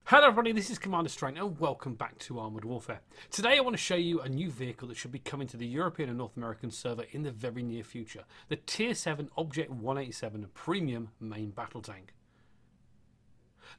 Hello everybody, this is Commander Strain and welcome back to Armoured Warfare. Today I want to show you a new vehicle that should be coming to the European and North American server in the very near future. The Tier 7 Object 187 Premium Main Battle Tank.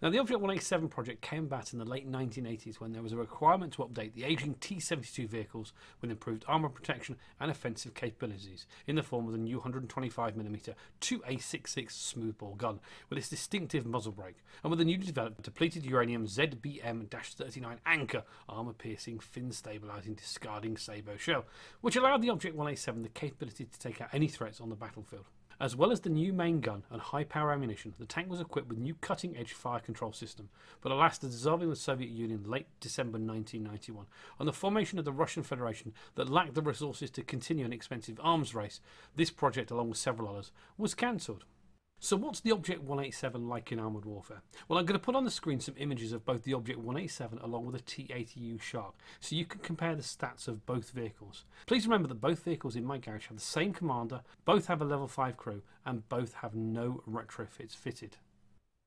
Now the Object 187 project came about in the late 1980s when there was a requirement to update the aging T-72 vehicles with improved armour protection and offensive capabilities in the form of the new 125mm 2A66 smoothbore gun with its distinctive muzzle brake and with the newly developed depleted uranium ZBM-39 Anchor armour-piercing, fin-stabilising, discarding sabot shell, which allowed the Object 187 the capability to take out any threats on the battlefield. As well as the new main gun and high-power ammunition, the tank was equipped with new cutting-edge fire control system, but alas, the dissolving of the Soviet Union in late December 1991 and the formation of the Russian Federation that lacked the resources to continue an expensive arms race, this project, along with several others, was cancelled. So what's the Object 187 like in Armoured Warfare? Well, I'm going to put on the screen some images of both the Object 187 along with a T-80U Shark, so you can compare the stats of both vehicles. Please remember that both vehicles in my garage have the same commander, both have a level 5 crew, and both have no retrofits fitted.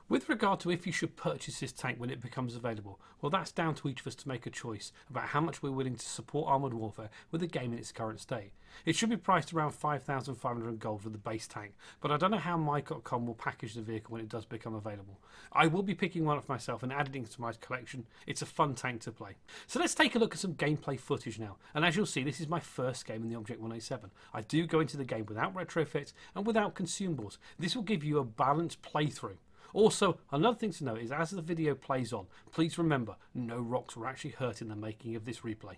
With regard to if you should purchase this tank when it becomes available, well, that's down to each of us to make a choice about how much we're willing to support Armoured Warfare with the game in its current state. It should be priced around 5,500 gold for the base tank, but I don't know how Mike.com will package the vehicle when it does become available. I will be picking one up myself and adding it to my collection. It's a fun tank to play. So let's take a look at some gameplay footage now, and as you'll see, this is my first game in the Object 187. I do go into the game without retrofits and without consumables. This will give you a balanced playthrough. Also, another thing to note is as the video plays on, please remember no rocks were actually hurt in the making of this replay.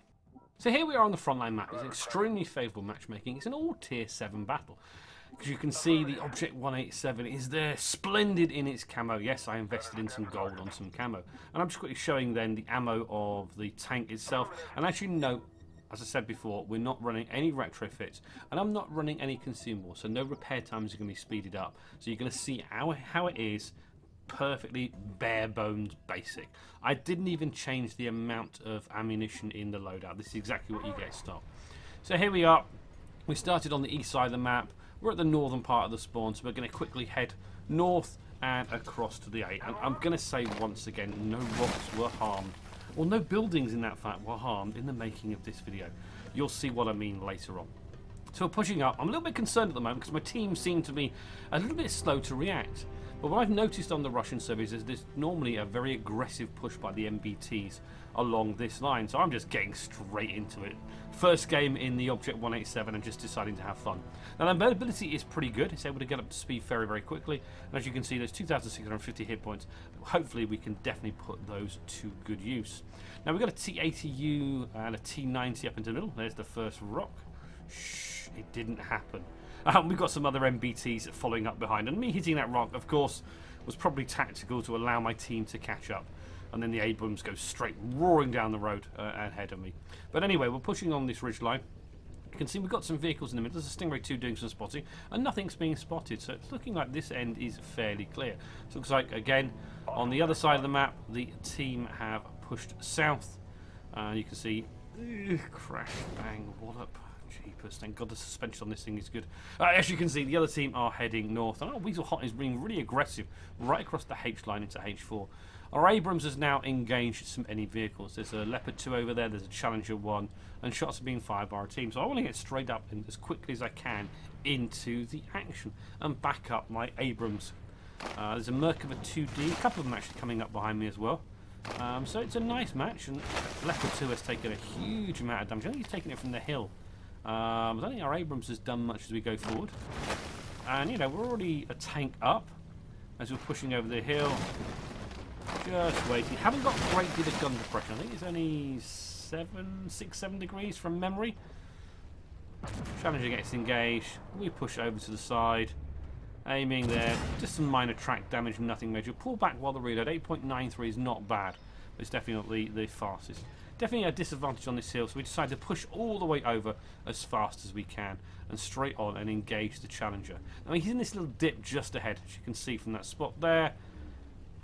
So here we are on the frontline map. It's extremely favourable matchmaking. It's an all tier 7 battle. As you can see, the Object 187 is there, splendid in its camo. Yes, I invested in some gold on some camo. And I'm just quickly showing then the ammo of the tank itself. And as you note, as I said before, we're not running any retrofits, and I'm not running any consumables, so no repair times are going to be speeded up. So you're going to see how it is perfectly bare bones basic. I didn't even change the amount of ammunition in the loadout. This is exactly what you get stock. So here we are. We started on the east side of the map. We're at the northern part of the spawn, so we're going to quickly head north and across to the 8. And I'm going to say once again, no rocks were harmed. Well, no buildings in that fact were harmed in the making of this video. You'll see what I mean later on. So we're pushing up. I'm a little bit concerned at the moment because my team seem to be a little bit slow to react. But what I've noticed on the Russian servers is there's normally a very aggressive push by the MBTs along this line. So I'm just getting straight into it. First game in the Object 187 and just deciding to have fun. Now the mobility is pretty good. It's able to get up to speed very, very quickly. And as you can see, there's 2,650 hit points. Hopefully we can definitely put those to good use. Now we've got a T-80U and a T-90 up into the middle. There's the first rock. Shh, it didn't happen. We've got some other MBTs following up behind, and me hitting that rock, of course, was probably tactical to allow my team to catch up. And then the Abrams go straight roaring down the road ahead of me. But anyway, we're pushing on this ridge line. You can see we've got some vehicles in the middle. There's a Stingray 2 doing some spotting, and nothing's being spotted, so it's looking like this end is fairly clear. So it looks like, again, on the other side of the map, the team have pushed south. You can see, crash, bang, wallop. Jeepers, thank God the suspension on this thing is good. As you can see, the other team are heading north. And Weasel Hot is being really aggressive right across the H line into H4. Our Abrams has now engaged some enemy vehicles. There's a Leopard 2 over there, there's a Challenger 1, and shots are being fired by our team. So I want to get straight up and as quickly as I can into the action and back up my Abrams. There's a Merkava 2D, a couple of them actually coming up behind me as well. So it's a nice match, and Leopard 2 has taken a huge amount of damage. I think he's taking it from the hill. I don't think our Abrams has done much as we go forward. And, you know, we're already a tank up as we're pushing over the hill. Just waiting. Haven't got a great deal of gun depression. I think it's only 6, 7 degrees from memory. Challenger gets engaged. We push over to the side. Aiming there. Just some minor track damage, nothing major. Pull back while the reload. 8.93 is not bad. But it's definitely the fastest. Definitely a disadvantage on this hill, so we decided to push all the way over as fast as we can and straight on and engage the Challenger. Now he's in this little dip just ahead, as you can see from that spot there.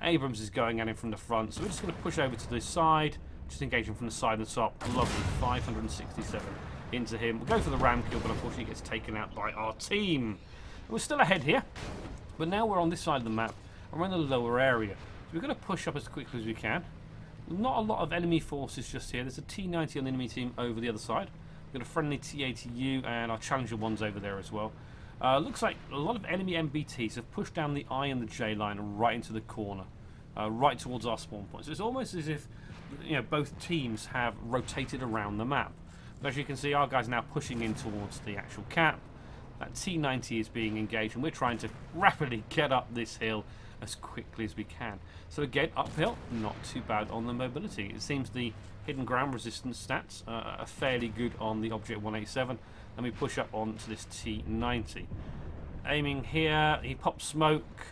Abrams is going at him from the front, so we're just going to push over to the side, just engage him from the side and the top. Lovely, 567 into him. We'll go for the ram kill, but unfortunately he gets taken out by our team. We're still ahead here, but now we're on this side of the map and we're in the lower area. So we're going to push up as quickly as we can. Not a lot of enemy forces just here. There's a T-90 on the enemy team over the other side. We've got a friendly T-80U and our Challenger 1's over there as well. Looks like a lot of enemy MBTs have pushed down the I and the J line right into the corner, right towards our spawn point. So it's almost as if, you know, both teams have rotated around the map. But as you can see, our guys are now pushing in towards the actual cap. That T-90 is being engaged, and we're trying to rapidly get up this hill as quickly as we can. So again, uphill, not too bad on the mobility. It seems the hidden ground resistance stats are fairly good on the Object 187. And we push up onto this T-90. Aiming here, he pops smoke.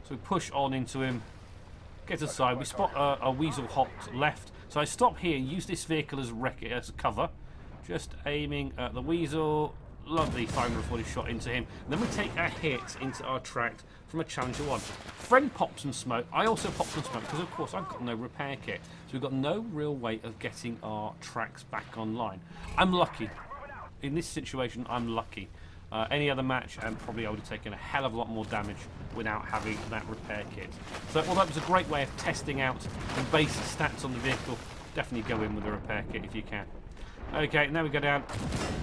So we push on into him. Get aside, we spot a Weasel hopped left. So I stop here, use this vehicle as a cover. Just aiming at the Weasel. Lovely 540 shot into him. And then we take a hit into our tract from a Challenger 1. Friend pops some smoke. I also pop some smoke because, of course, I've got no repair kit. So we've got no real way of getting our tracks back online. I'm lucky. In this situation, I'm lucky. Any other match, and probably I would have taken a hell of a lot more damage without having that repair kit. So, although it was a great way of testing out the basic stats on the vehicle, definitely go in with a repair kit if you can. Okay, now we go down.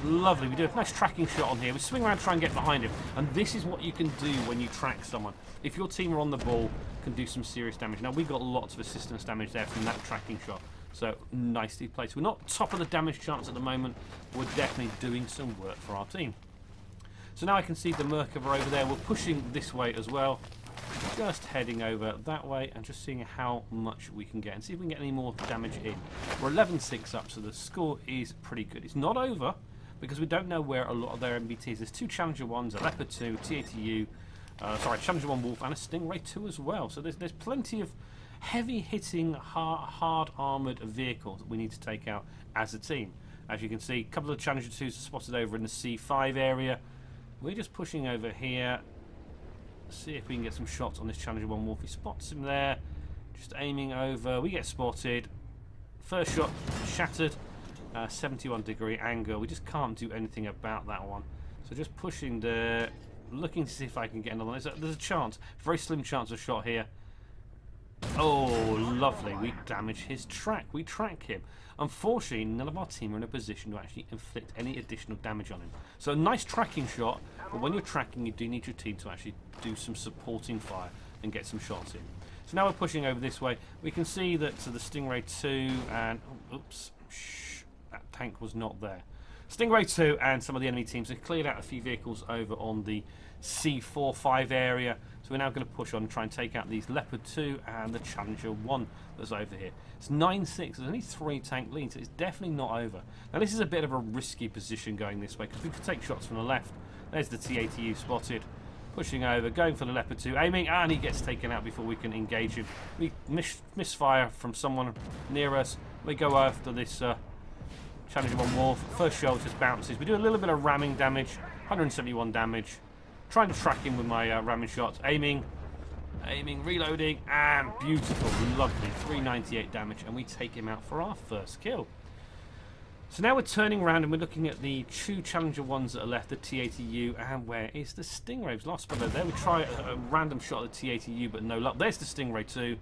Lovely. We do a nice tracking shot on here. We swing around, try and get behind him. And this is what you can do when you track someone. If your team are on the ball, can do some serious damage. Now, we got lots of assistance damage there from that tracking shot. So, nicely placed. We're not top of the damage charts at the moment. We're definitely doing some work for our team. So now I can see the Merkava over there. We're pushing this way as well. Just heading over that way and just seeing how much we can get. And see if we can get any more damage in. We're 11-6 up, so the score is pretty good. It's not over, because we don't know where a lot of their MBTs. There's two Challenger 1s, a Leopard 2, T-80U, Challenger 1 Wolf, and a Stingray 2 as well. So there's plenty of heavy-hitting, hard armoured vehicles that we need to take out as a team. As you can see, a couple of Challenger 2s are spotted over in the C5 area. We're just pushing over here. See if we can get some shots on this Challenger 1 Wolf. He spots him there. Just aiming over. We get spotted. First shot shattered. 71 degree angle. We just can't do anything about that one. So just pushing there. Looking to see if I can get another one. There's a chance. Very slim chance of shot here. Oh, lovely. We damage his track. We track him. Unfortunately, none of our team are in a position to actually inflict any additional damage on him. So a nice tracking shot, but when you're tracking, you do need your team to actually do some supporting fire and get some shots in. So now we're pushing over this way. We can see that the Stingray 2 and... Oh, oops. Shh. That tank was not there. Stingray 2 and some of the enemy teams have cleared out a few vehicles over on the C4-5 area. So we're now going to push on and try and take out these Leopard 2 and the Challenger 1 that's over here. It's 9-6. There's only 3 tank leads, so it's definitely not over. Now this is a bit of a risky position going this way because we could take shots from the left. There's the T-80U spotted. Pushing over, going for the Leopard 2, aiming, and he gets taken out before we can engage him. We misfire from someone near us. We go after this Challenger 1 Wolf. First shot just bounces. We do a little bit of ramming damage, 171 damage. Trying to track him with my ramming shots. Aiming, reloading, and beautiful, lovely, 398 damage, and we take him out for our first kill. So now we're turning around and we're looking at the 2 Challenger 1s that are left, the T-80U, and where is the Stingray? Lost spot there. We try a random shot at the T-80U, but no luck. There's the Stingray 2.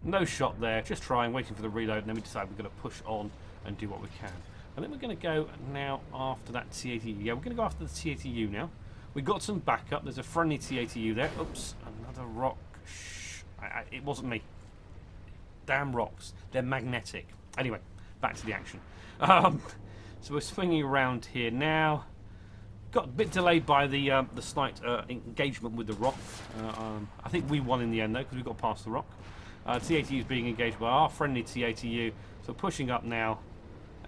No shot there. Just trying, waiting for the reload, and then we decide we're going to push on and do what we can. And then we're going to go now after that T-80U. Yeah, we're going to go after the T-80U now. We got some backup. There's a friendly T-80U there. Oops, another rock. Shh. It wasn't me. Damn rocks. They're magnetic. Anyway, back to the action. So we're swinging around here now. Got a bit delayed by the slight engagement with the rock. I think we won in the end though because we got past the rock. T-80U is being engaged by our friendly T-80U. So pushing up now.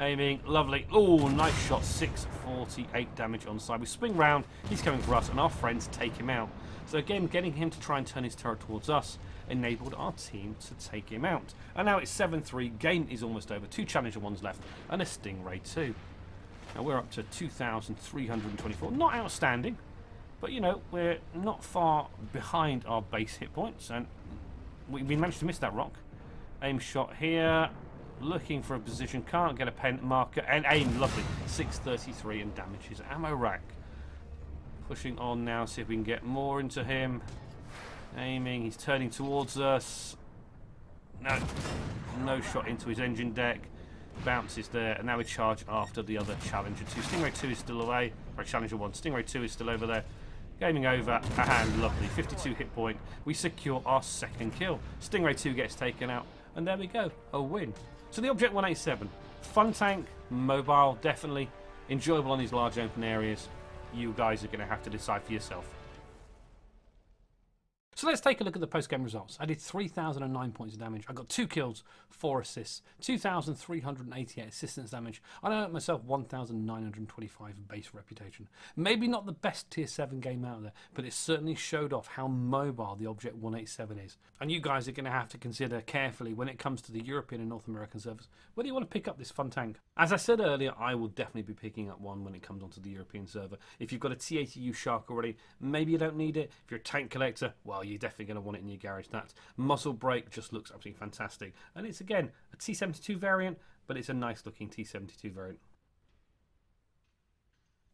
Aiming, lovely. Oh, nice shot. 648 damage on the side. We swing round. He's coming for us, and our friends take him out. So again, getting him to try and turn his turret towards us enabled our team to take him out. And now it's 7-3. Game is almost over. 2 Challenger 1s left, and a Stingray 2. Now we're up to 2,324. Not outstanding, but you know we're not far behind our base hit points, and we managed to miss that rock. Aim shot here. Looking for a position, can't get a pen marker, and aim, lovely, 633 and damage his ammo rack. Pushing on now, see if we can get more into him. Aiming, he's turning towards us. No shot into his engine deck. Bounces there, and now we charge after the other Challenger 2. Stingray 2 is still away. Right, Challenger 1. Stingray 2 is still over there. Gaming over, and lovely. 52 hit point. We secure our second kill. Stingray 2 gets taken out, and there we go. A win. So the Object 187. Fun tank, mobile, definitely. Enjoyable on these large open areas. You guys are going to have to decide for yourself. So let's take a look at the post-game results. I did 3,009 points of damage. I got 2 kills, 4 assists, 2,388 assistance damage. I earned myself 1,925 base reputation. Maybe not the best tier 7 game out there, but it certainly showed off how mobile the Object 187 is. And you guys are going to have to consider carefully when it comes to the European and North American servers whether you want to pick up this fun tank. As I said earlier, I will definitely be picking up one when it comes onto the European server. If you've got a T80U Shark already, maybe you don't need it. If you're a tank collector, well, you're definitely going to want it in your garage. That muzzle brake just looks absolutely fantastic, and it's again a T72 variant, but it's a nice looking T72 variant.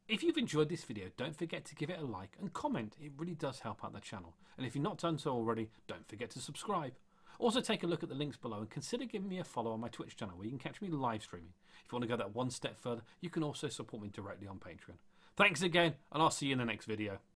If you've enjoyed this video, don't forget to give it a like and comment. It really does help out the channel, and if you've not done so already, don't forget to subscribe. Also, take a look at the links below and consider giving me a follow on my Twitch channel where you can catch me live streaming. If you want to go that one step further, you can also support me directly on Patreon. Thanks again, and I'll see you in the next video.